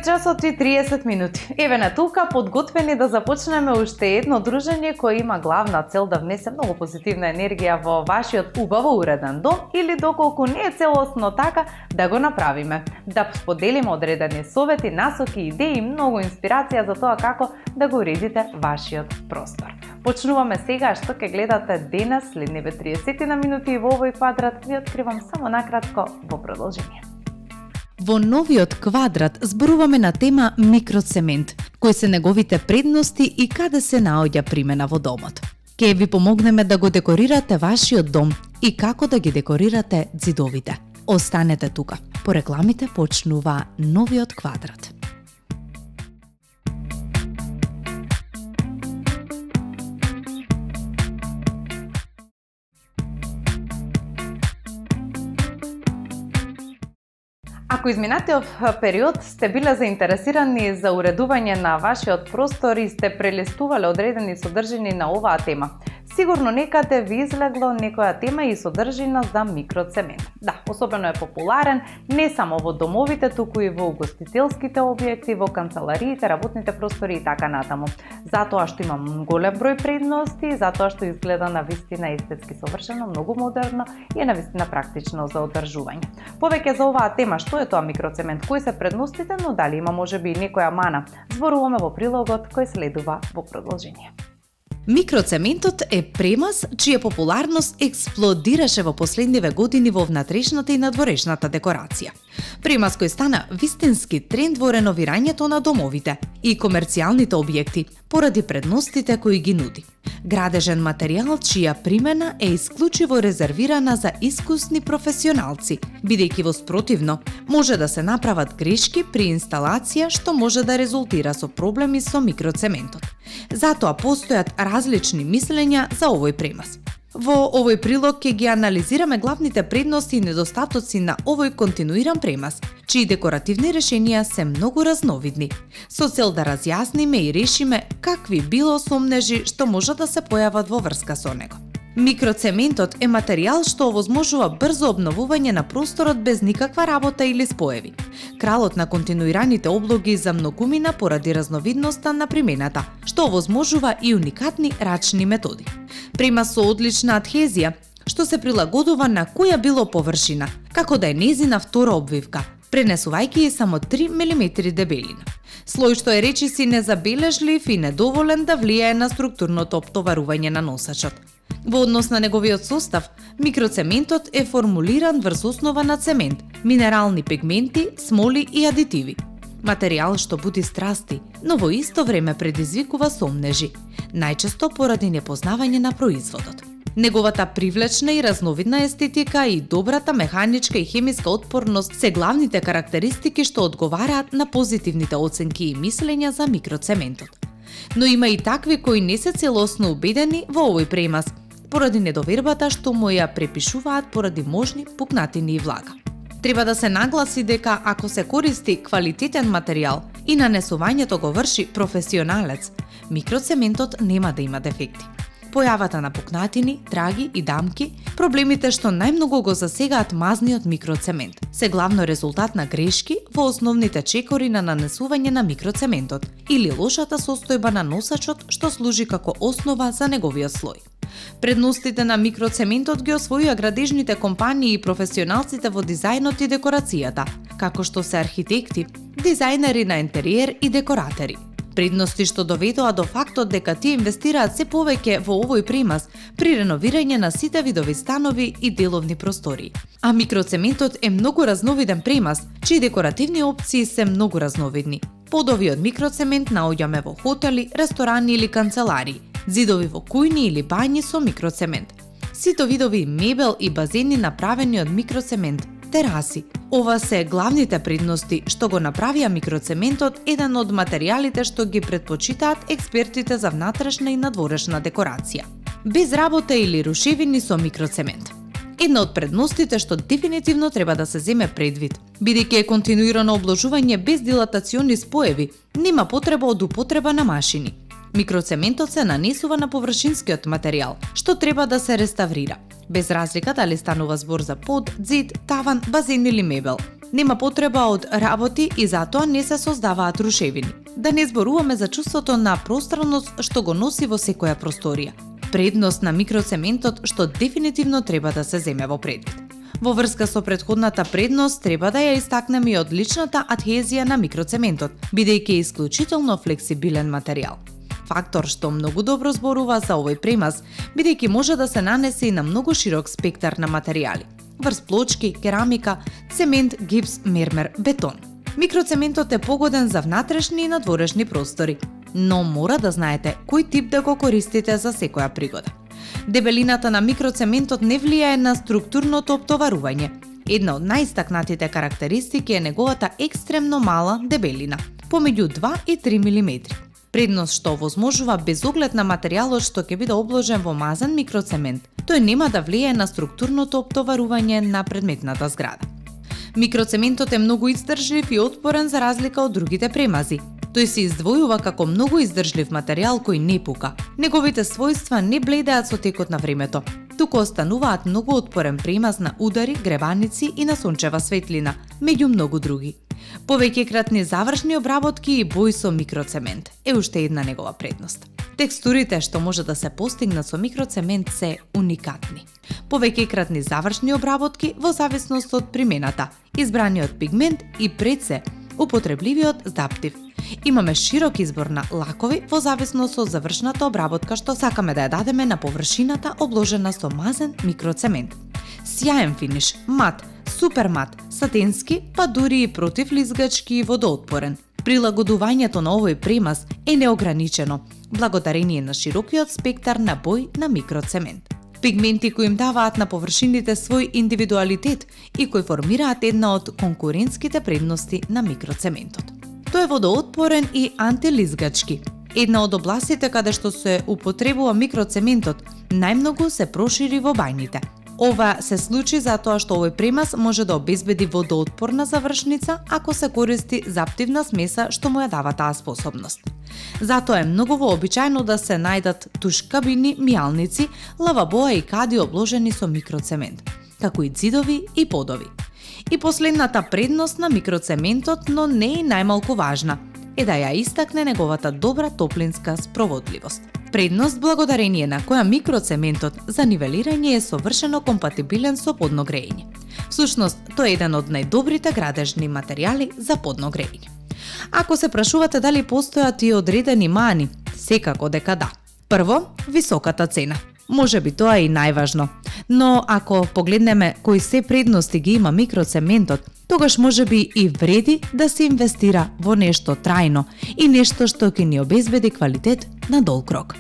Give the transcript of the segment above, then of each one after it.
часот и 30 минути. Еве на тука подготвени да започнеме уште едно дружење кое има главна цел да внесе многу позитивна енергија во вашиот убаво уреден дом или доколку не е целосно така, да го направиме. Да споделиме одредени совети, насоки, идеи и многу инспирација за тоа како да го уредите вашиот простор. Почнуваме сега, што ќе гледате денес, следниве 30 на минути и во овој квадрат ви откривам само накратко во продолжение. Во новиот квадрат зборуваме на тема микроцемент, кои се неговите предности и каде се наоѓа примена во домот. Ке ви помогнеме да го декорирате вашиот дом и како да ги декорирате ѕидовите. Останете тука. По рекламите почнува новиот квадрат. Ако изминатиот период сте биле заинтересирани за уредување на вашиот простор и сте прелистувале одредени содржини на оваа тема, сигурно некаде ви излегло некоја тема и содржина за микроцемент. Да, особено е популарен не само во домовите, туку и во угостителските објекти, во канцелариите, работните простори и така натаму. Затоа што има голем број предности, затоа што изгледа навистина естетски совршено, многу модерно и е навистина практично за одржување. Повеќе за оваа тема, што е тоа микроцемент, кои се предностите, но дали има можеби и некоја мана, зборуваме во прилогот кој следува во продолжение. Микроцементот е премаз чија популарност експлодираше во последниве години во внатрешната и надворешната декорација. Премаз кој стана вистински тренд во реновирањето на домовите и комерцијалните објекти поради предностите кои ги нуди. Градежен материјал чија примена е исклучиво резервирана за искусни професионалци, бидејќи во спротивно може да се направат грешки при инсталација што може да резултира со проблеми со микроцементот. Затоа постојат различни мислења за овој премаз. Во овој прилог ќе ги анализираме главните предности и недостатоци на овој континуиран премаз, чии декоративни решенија се многу разновидни, со цел да разјасниме и решиме какви било сомнежи што може да се појават во врска со него. Микроцементот е материјал што овозможува брзо обновување на просторот без никаква работа или споеви. Кралот на континуираните облоги за многумина поради разновидноста на примената, што овозможува и уникатни рачни методи. Премаз со одлична адхезија, што се прилагодува на која било површина, како да е незина втора обвивка, пренесувајќи само 3 мм дебелина. Слој што е речиси незабележлив и недоволен да влијае на структурното оптоварување на носачот. Во однос на неговиот состав, микроцементот е формулиран врз основа на цемент, минерални пигменти, смоли и адитиви. Материјал што буди страсти, но во исто време предизвикува сомнежи, најчесто поради непознавање на производот. Неговата привлечна и разновидна естетика и добрата механичка и хемиска отпорност се главните карактеристики што одговараат на позитивните оценки и мислења за микроцементот. Но има и такви кои не се целосно убедени во овој премаз, поради недовербата што му ја препишуваат поради можни пукнатини и влага. Треба да се нагласи дека ако се користи квалитетен материјал и нанесувањето го врши професионалец, микроцементот нема да има дефекти. Појавата на пукнатини, траги и дамки, проблемите што најмногу го засегаат мазниот микроцемент, се главно резултат на грешки во основните чекори на нанесување на микроцементот или лошата состојба на носачот што служи како основа за неговиот слој. Предностите на микроцементот ги освоија градежните компании и професионалците во дизајнот и декорацијата, како што се архитекти, дизајнери на интериер и декоратори. Предности што доведоа до фактот дека тие инвестираат се повеќе во овој премаз при реновирање на сите видови станови и деловни простории. А микроцементот е многу разновиден премаз, чии декоративни опции се многу разновидни. Подови од микроцемент наоѓаме во хотели, ресторани или канцеларии, ѕидови во кујни или бањи со микроцемент, сите видови мебел и базени направени од микроцемент, тераси. Ова се главните предности што го направија микроцементот еден од материјалите што ги предпочитаат експертите за внатрешна и надворешна декорација. Без работа или рушевини со микроцемент. Една од предностите што дефинитивно треба да се земе предвид, бидејќи е континуирано обложување без дилатациони споеви, нема потреба од употреба на машини. Микроцементот се нанесува на површинскиот материјал, што треба да се реставрира, без разлика дали станува збор за под, ѕид, таван, базен или мебел. Нема потреба од работи и затоа не се создаваат рушевини. Да не зборуваме за чувството на пространност што го носи во секоја просторија. Предност на микроцементот што дефинитивно треба да се земе во предвид. Во врска со претходната предност треба да ја истакнеме и одличната адхезија на микроцементот, бидејќи е исклучително флексибилен материјал. Фактор што многу добро зборува за овој премаз, бидејќи може да се нанесе и на многу широк спектар на материјали. Врз плочки, керамика, цемент, гипс, мермер, бетон. Микроцементот е погоден за внатрешни и надворешни простори, но мора да знаете кој тип да го користите за секоја пригода. Дебелината на микроцементот не влијае на структурното оптоварување. Една од најистакнатите карактеристики е неговата екстремно мала дебелина, помеѓу 2 и 3 мм. Предност што овозможува без оглед на материјалот што ќе биде обложен во мазен микроцемент, тој нема да влијае на структурното оптоварување на предметната зграда. Микроцементот е многу издржлив и отпорен за разлика од другите премази. Тој се издвојува како многу издржлив материјал кој не пука. Неговите својства не бледеат со текот на времето, туку остануваат многу отпорен премаз на удари, гребаници и на сончева светлина, меѓу многу други. Повеќекратни завршни обработки и бој со микроцемент е уште една негова предност. Текстурите што може да се постигнат со микроцемент се уникатни. Повеќекратни завршни обработки во зависност од примената, избраниот пигмент и пред се употребливиот здаптив. Имаме широк избор на лакови во зависност од завршната обработка што сакаме да ја дадеме на површината обложена со мазен микроцемент. Сјаен финиш, мат, супер мат, сатенски, па дури и противлизгачки и водоотпорен. Прилагодувањето на овој премаз е неограничено, благодарение на широкиот спектар на бој на микроцемент. Пигменти кои им даваат на површините свој индивидуалитет и кои формираат една од конкурентските предности на микроцементот. Тој е водоотпорен и антилизгачки. Една од областите каде што се употребува микроцементот најмногу се прошири во бајните. Ова се случи затоа што овој премаз може да обезбеди водоотпорна завршница ако се користи заптивна смеса што му ја дава таа способност. Затоа е многу вообичаено да се најдат туш-кабини, мијалници, лавабоа и кади обложени со микроцемент, како и ѕидови и подови. И последната предност на микроцементот, но не и најмалку важна, е да ја истакне неговата добра топлинска спроводливост. Предност благодарение на која микроцементот за нивелирање е совршено компатибилен со подно грејење. Всушност, тој е еден од најдобрите градежни материјали за подно грејење. Ако се прашувате дали постојат и одредени мани, секако дека да. Прво, високата цена. Може би тоа е и најважно. Но ако погледнеме кои се предности ги има микроцементот, тогаш може би и вреди да се инвестира во нешто трајно и нешто што ќе ни обезбеди квалитет на долг рок.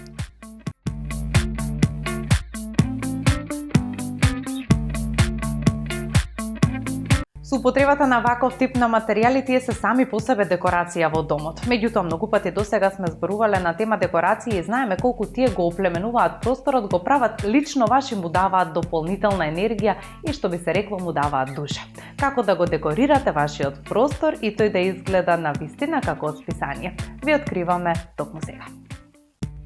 Со употребата на ваков тип на материјали тие се сами по себе декорација во домот. Меѓутоа, многу пати досега сме зборувале на тема декорација и знаеме колку тие го оплеменуваат просторот, го прават лично ваш и му даваат дополнителна енергија и што би се рекло му даваат душа. Како да го декорирате вашиот простор и тој да изгледа на вистина како од списание? Ви откриваме токму сега.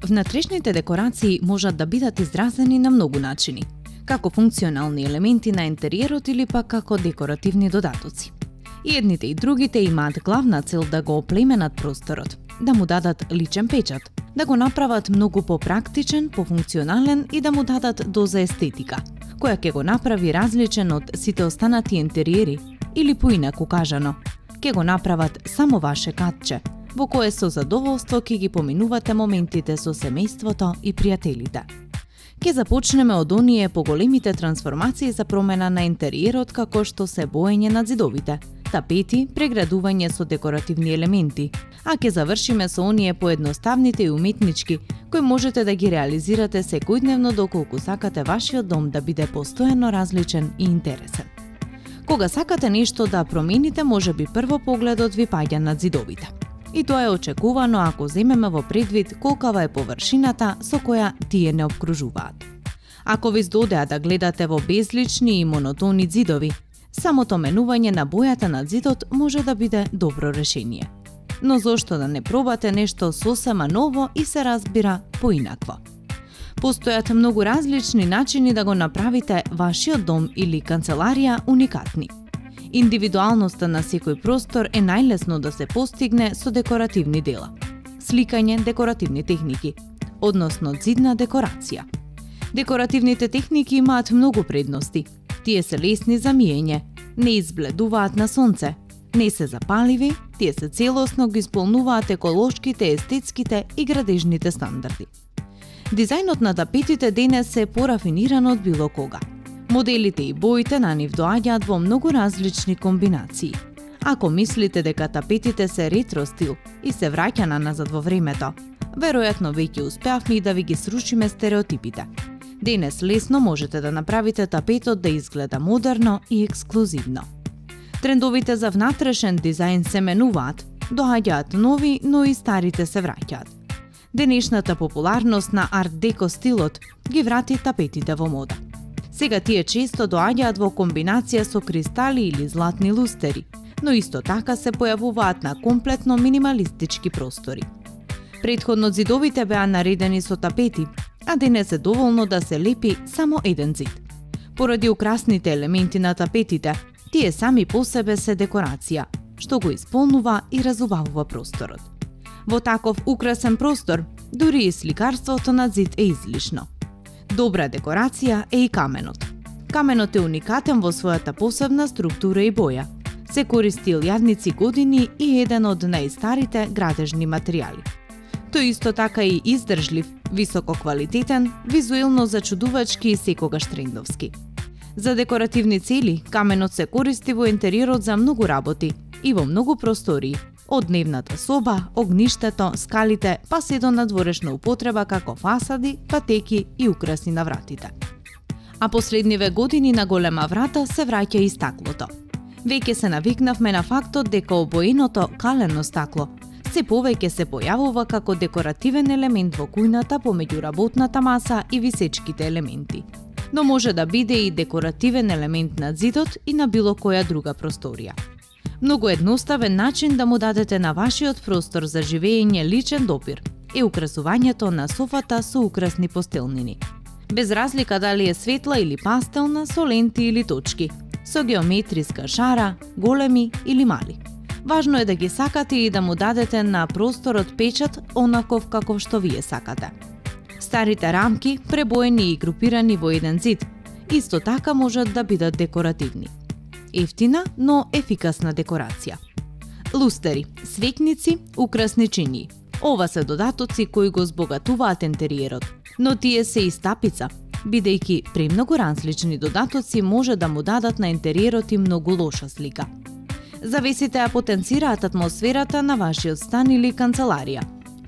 Внатрешните декорации можат да бидат изразени на многу начини, како функционални елементи на интериерот или пак како декоративни додатоци. И едните и другите имаат главна цел да го оплеменат просторот, да му дадат личен печат, да го направат многу попрактичен, пофункционален и да му дадат доза естетика, која ќе го направи различен од сите останати интериери, или поинаку кажано, ќе го направат само ваше катче, во кое со задоволство ќе ги поминувате моментите со семејството и пријателите. Ке започнеме од оние поголемите трансформации за промена на интериерот како што се боење на ѕидовите, тапети, преградување со декоративни елементи, а ке завршиме со оние поедноставните и уметнички, кои можете да ги реализирате секојдневно доколку сакате вашиот дом да биде постојано различен и интересен. Кога сакате нешто да промените, можеби прво погледот ви паѓа на ѕидовите. И тоа е очекувано ако земеме во предвид колкава е површината со која тие не обкружуваат. Ако ви здодеа да гледате во безлични и монотони ѕидови, самото менување на бојата на ѕидот може да биде добро решение. Но зошто да не пробате нешто сосема ново и се разбира поинакво? Постојат многу различни начини да го направите вашиот дом или канцеларија уникатни. Индивидуалноста на секој простор е најлесно да се постигне со декоративни дела. Сликање декоративни техники, односно ѕидна декорација. Декоративните техники имаат многу предности. Тие се лесни за миење, не избледуваат на сонце, не се запаливи, тие се целосно ги исполнуваат еколошките, естетските и градежните стандарди. Дизајнот на тапетите денес е порафиниран од било кога. Моделите и боите на нив доаѓаат во многу различни комбинации. Ако мислите дека тапетите се ретро стил и се враќа назад во времето, веројатно веќе успеавме и да ви ги срушиме стереотипите. Денес лесно можете да направите тапетот да изгледа модерно и ексклузивно. Трендовите за внатрешен дизајн се менуваат, доаѓаат нови, но и старите се враќаат. Денешната популарност на арт-деко стилот ги врати тапетите во мода. Сега тие често доаѓаат во комбинација со кристали или златни лустери, но исто така се појавуваат на комплетно минималистички простори. Претходно ѕидовите беа наредени со тапети, а денес е доволно да се лепи само еден ѕид. Поради украсните елементи на тапетите, тие сами по себе се декорација, што го исполнува и разубавува просторот. Во таков украсен простор, дури и сликарството на ѕид е излишно. Добра декорација е и каменот. Каменот е уникатен во својата посебна структура и боја. Се користи илјадници години и еден од најстарите градежни материјали. Тој исто така и издржлив, високо квалитетен, визуелно зачудувачки и секогаш трендовски. За декоративни цели, каменот се користи во интериерот за многу работи и во многу простории, од дневната соба, огништето, скалите, па се до надворешна употреба како фасади, патеки и украси на вратите. А последниве години на голема врата се враќа и стаклото. Веќе се навикнавме на фактот дека обоеното калено стакло се повеќе се појавува како декоративен елемент во кујната помеѓу работната маса и висечките елементи. Но може да биде и декоративен елемент на ѕидот и на било која друга просторија. Многу едноставен начин да му дадете на вашиот простор за живење личен допир е украсувањето на софата со украсни постелнини. Без разлика дали е светла или пастелна, со ленти или точки, со геометриска шара, големи или мали. Важно е да ги сакате и да му дадете на просторот печат онаков каков што вие сакате. Старите рамки, пребоени и групирани во еден ѕид, исто така можат да бидат декоративни. Ефтина, но ефикасна декорација. Лустери, светници, украсни чинии. Ова се додатоци кои го збогатуваат интериерот, но тие се и стапица, бидејќи премногу различни додатоци може да му дадат на интериерот и многу лоша слика. Завесите ја потенцираат атмосферата на вашиот стан или канцеларија.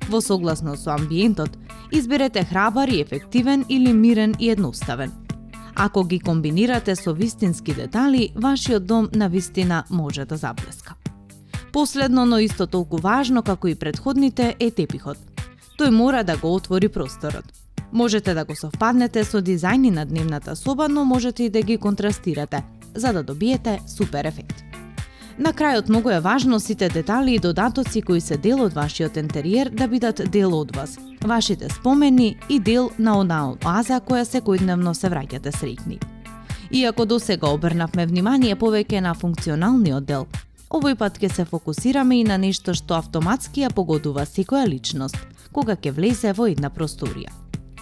Во согласност со амбиентот, изберете храбар и ефективен или мирен и едноставен. Ако ги комбинирате со вистински детали, вашиот дом на вистина може да заблеска. Последно, но исто толку важно како и претходните, е тепихот. Тој мора да го отвори просторот. Можете да го совпаднете со дизајни на дневната соба, но можете и да ги контрастирате, за да добиете супер ефект. На крајот многу е важно сите детали и додатоци кои се дел од вашиот интериер да бидат дел од вас, вашите спомени и дел на онаа оаза која секојдневно се враќате среќни. Иако досега обрнавме внимание повеќе на функционалниот дел, овој пат ќе се фокусираме и на нешто што автоматски ја погодува секоја личност, кога ќе влезе во една просторија.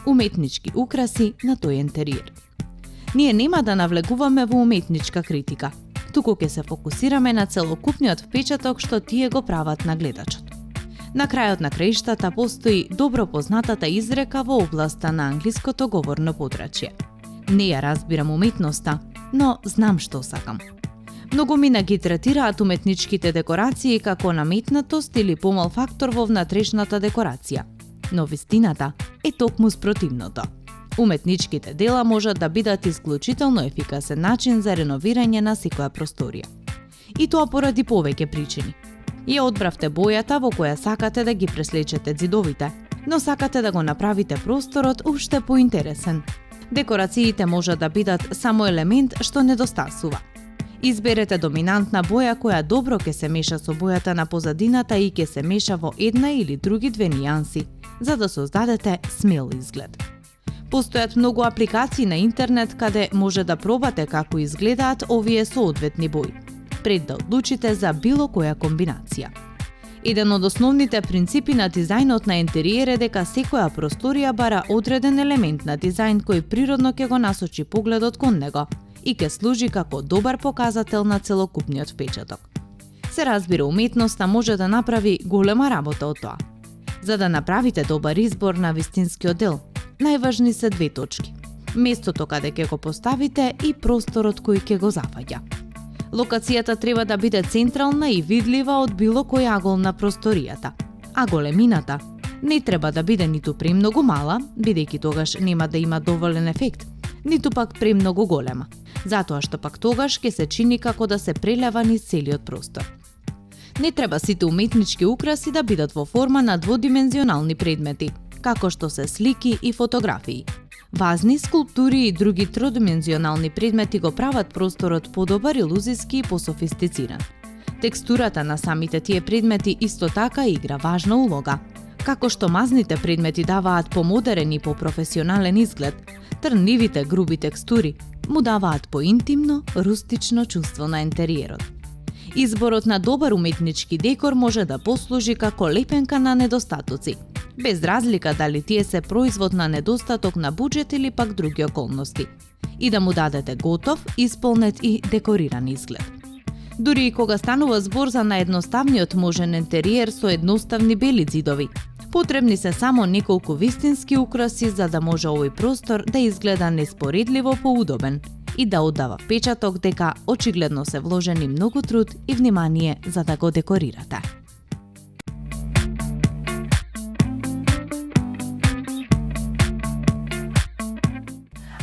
Уметнички украси на тој интериер. Ние нема да навлегуваме во уметничка критика, туку ќе се фокусираме на целокупниот впечаток што тие го прават на гледачот. На крајот на краиштата постои добро познатата изрека во областа на англиското говорно подрачје. Не ја разбирам уметноста, но знам што сакам. Многумина ги третираат уметничките декорации како наметнатост или помал фактор во внатрешната декорација. Но вистината е токму спротивното. Уметничките дела можат да бидат исклучително ефикасен начин за реновирање на секоја просторија. И тоа поради повеќе причини. Ја одбравте бојата во која сакате да ги преслечете ѕидовите, но сакате да го направите просторот уште поинтересен. Декорациите можат да бидат само елемент што недостасува. Изберете доминантна боја која добро ќе се меша со бојата на позадината и ќе се меша во една или други две нијанси, за да создадете смел изглед. Постојат многу апликации на интернет каде може да пробате како изгледаат овие соодветни бои. пред да одлучите за било која комбинација. Еден од основните принципи на дизајнот на интериер е дека секоја просторија бара одреден елемент на дизајн кој природно ќе го насочи погледот кон него и ќе служи како добар показател на целокупниот впечаток. Се разбира, уметноста може да направи голема работа од тоа. За да направите добар избор на вистинскиот дел, најважни се две точки: местото каде ќе го поставите и просторот кој ќе го зафаќа. Локацијата треба да биде централна и видлива од било кој агол на просторијата, а големината не треба да биде ниту премногу мала, бидејќи тогаш нема да има доволен ефект, ниту пак премногу голема, затоа што пак тогаш ќе се чини како да се прелева низ целиот простор. Не треба сите уметнички украси да бидат во форма на дводимензионални предмети, како што се слики и фотографии. Вазни, скулптури и други тродимензионални предмети го прават просторот подобар, илузиски и пософистициран. Текстурата на самите тие предмети исто така игра важна улога. Како што мазните предмети даваат помодерен и попрофесионален изглед, трнливите груби текстури му даваат поинтимно, рустично чувство на интериерот. Изборот на добар уметнички декор може да послужи како лепенка на недостатоци, без разлика дали тие се производ на недостаток на буџет или пак други околности, и да му дадете готов, исполнет и декориран изглед. Дури и кога станува збор за наедноставниот можен интериер со едноставни бели ѕидови, потребни се само неколку вистински украси за да може овој простор да изгледа неспоредливо поудобен и да оддава впечаток дека очигледно се вложени многу труд и внимание за да го декорирате.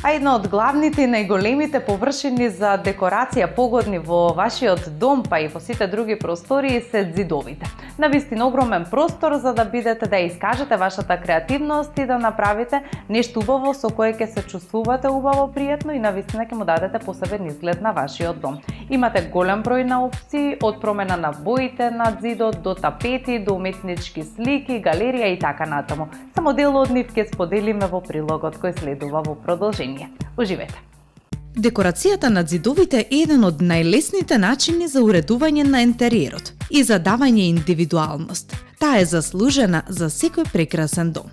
А една од главните и најголемите површини за декорација погодни во вашиот дом, па и во сите други простории се ѕидовите. Навистина огромен простор за да бидете да искажете вашата креативност и да направите нешто убаво со кое ќе се чувствувате убаво, пријатно и навистина ќе му дадете посебен изглед на вашиот дом. Имате голем број на опции, од промена на боите на ѕидот до тапети, до уметнички слики, галерија и така натаму. Само дел од нив ќе споделиме во прилогот кој следува во продолжение. Уживете! Декорацијата на ѕидовите е еден од најлесните начини за уредување на интериерот и за давање индивидуалност. Таа е заслужена за секој прекрасен дом.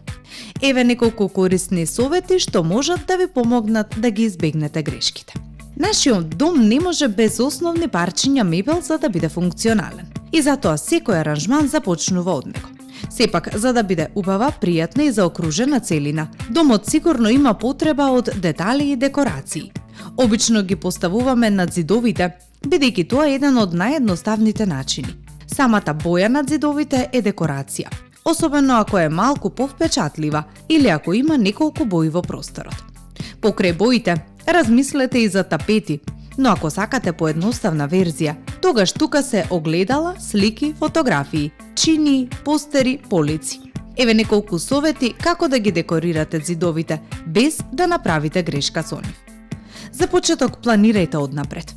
Еве неколку корисни совети што можат да ви помогнат да ги избегнете грешките. Нашиот дом не може без основни парчиња мебел за да биде функционален. И затоа секој аранжман започнува од него. Сепак, за да биде убава, пријатна и заокружена целина, домот сигурно има потреба од детали и декорации. Обично ги поставуваме на ѕидовите, бидејќи тоа е еден од наједноставните начини. Самата боја на ѕидовите е декорација, особено ако е малку повпечатлива или ако има неколку бои во просторот. Покрај боите, размислете и за тапети, но ако сакате поедноставна верзија, тогаш тука се огледала, слики, фотографии, чини, постери, полици. Еве неколку совети како да ги декорирате ѕидовите без да направите грешка со нив. За почеток планирајте однапред.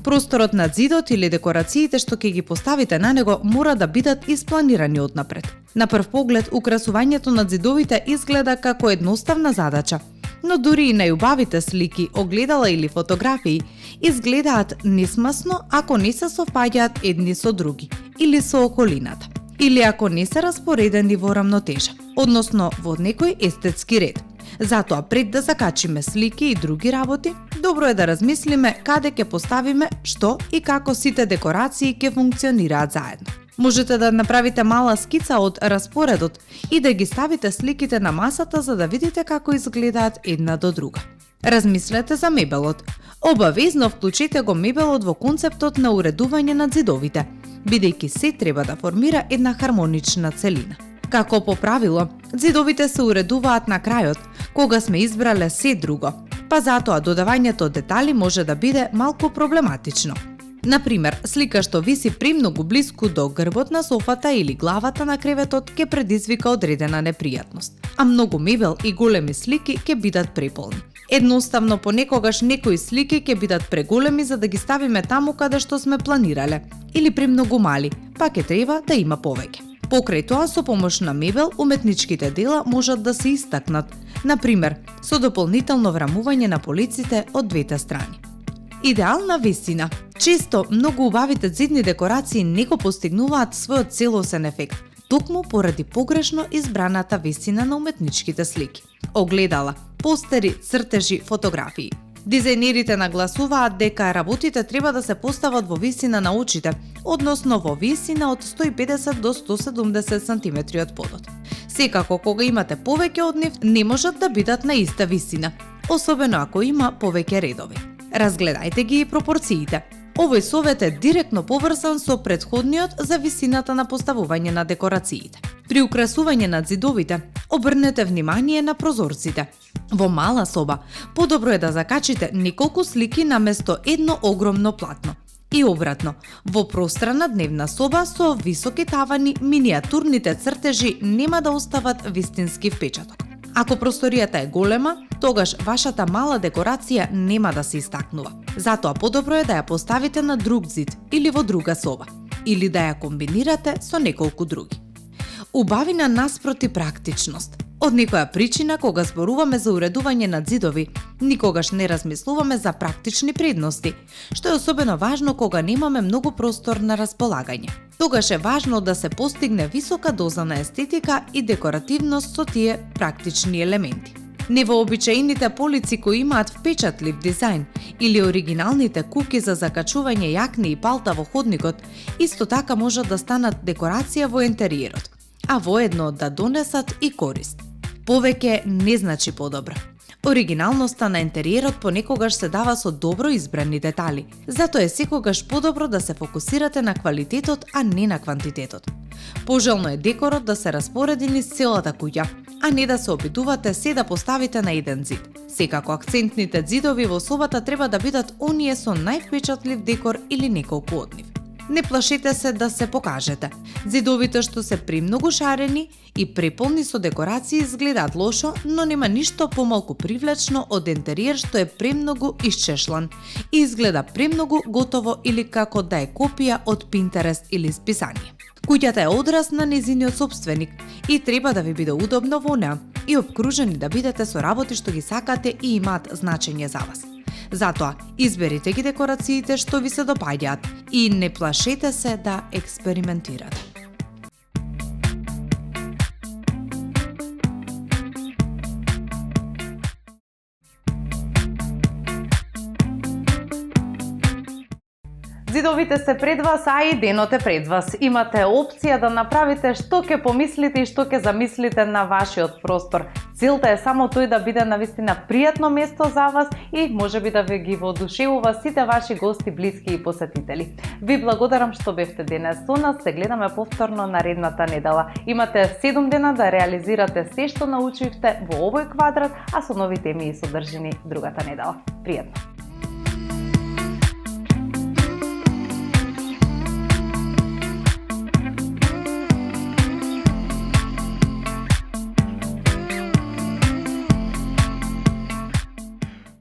Просторот на ѕидот или декорациите што ќе ги поставите на него мора да бидат испланирани однапред. На прв поглед, украсувањето на ѕидовите изгледа како едноставна задача, но дури и најубавите слики, огледала или фотографии изгледаат несмасно ако не се совпаѓаат едни со други или со околината, или ако не се распоредени во рамнотежа, односно во некој естетски ред. Затоа пред да закачиме слики и други работи, добро е да размислиме каде ќе поставиме што и како сите декорации ќе функционираат заедно. Можете да направите мала скица од распоредот и да ги ставите сликите на масата за да видите како изгледаат една до друга. Размислете за мебелот. Обавезно вклучете го мебелот во концептот на уредување на ѕидовите, бидејќи се треба да формира една хармонична целина. Како по правило, ѕидовите се уредуваат на крајот, кога сме избрале се друго, па затоа додавањето детали може да биде малку проблематично. Например, слика што виси премногу блиску до грбот на софата или главата на креветот ќе предизвика одредена непријатност, а многу мебел и големи слики ќе бидат преполни. Едноставно понекогаш некои слики ќе бидат преголеми за да ги ставиме таму каде што сме планирале, или премногу мали, па ќе треба да има повеќе. Покрај тоа, со помош на мебел, уметничките дела можат да се истакнат, например, со дополнително врамување на полиците од двете страни. Идеална висина. Често многу убавите зидни декорации не го постигнуваат својот целосен ефект, токму поради погрешно избраната висина на уметничките слики. Огледала, постери, цртежи, фотографии. Дизајнерите нагласуваат дека работите треба да се постават во висина на очите, односно во висина од 150 до 170 см од подот. Секако, кога имате повеќе од нив, не можат да бидат на иста висина, особено ако има повеќе редови. Разгледајте ги и пропорциите. Овој совет е директно поврзан со претходниот за висината на поставување на декорациите. При украсување на зидовите, обрнете внимание на прозорците. Во мала соба, подобро е да закачите неколку слики наместо едно огромно платно. И обратно, во пространа дневна соба со високи тавани, миниатурните цртежи нема да остават вистински впечаток. Ако просторијата е голема, тогаш вашата мала декорација нема да се истакнува. Затоа подобро е да ја поставите на друг зид или во друга соба, или да ја комбинирате со неколку други. Убавина наспроти практичност. Од некоја причина, кога зборуваме за уредување на зидови, никогаш не размислуваме за практични предности, што е особено важно кога немаме многу простор на располагање. Тогаш е важно да се постигне висока доза на естетика и декоративност со тие практични елементи. Невообичаените полици кои имаат впечатлив дизајн или оригиналните куки за закачување јакни и палта во ходникот, исто така можат да станат декорација во интериерот, а воедно да донесат и корист. Повеќе не значи подобро. Оригиналноста на интериерот понекогаш се дава со добро избрани детали, затоа е секогаш подобро да се фокусирате на квалитетот, а не на квантитетот. Пожелно е декорот да се распореди низ целата куќа, а не да се обидувате се да поставите на еден зид. Секако акцентните зидови во собата треба да бидат оние со највпечатлив декор или неколку од нив. Не плашете се да се покажете. Зидовите што се премногу шарени и преполни со декорации изгледаат лошо, но нема ништо помалку привлечно од интериер што е премногу исчешлан и изгледа премногу готово или како да е копија од Pinterest или списание. Куќата е одраз на незиниот сопственик и треба да ви биде удобно во неа и обкружени да бидете со работи што ги сакате и имаат значење за вас. Затоа, изберите ги декорациите што ви се допаѓаат и не плашете се да експериментирате. Зидовите се пред вас, а и денот е пред вас. Имате опција да направите што ќе помислите и што ќе замислите на вашиот простор. Целта е само тој да биде навистина пријатно место за вас и можеби да ви ги воодушевува сите ваши гости, блиски и посетители. Ви благодарам што бевте денес со нас. Се гледаме повторно наредната недела. Имате 7 дена да реализирате се што научивте во овој квадрат, а со нови теми и содржини другата недела. Пријатно!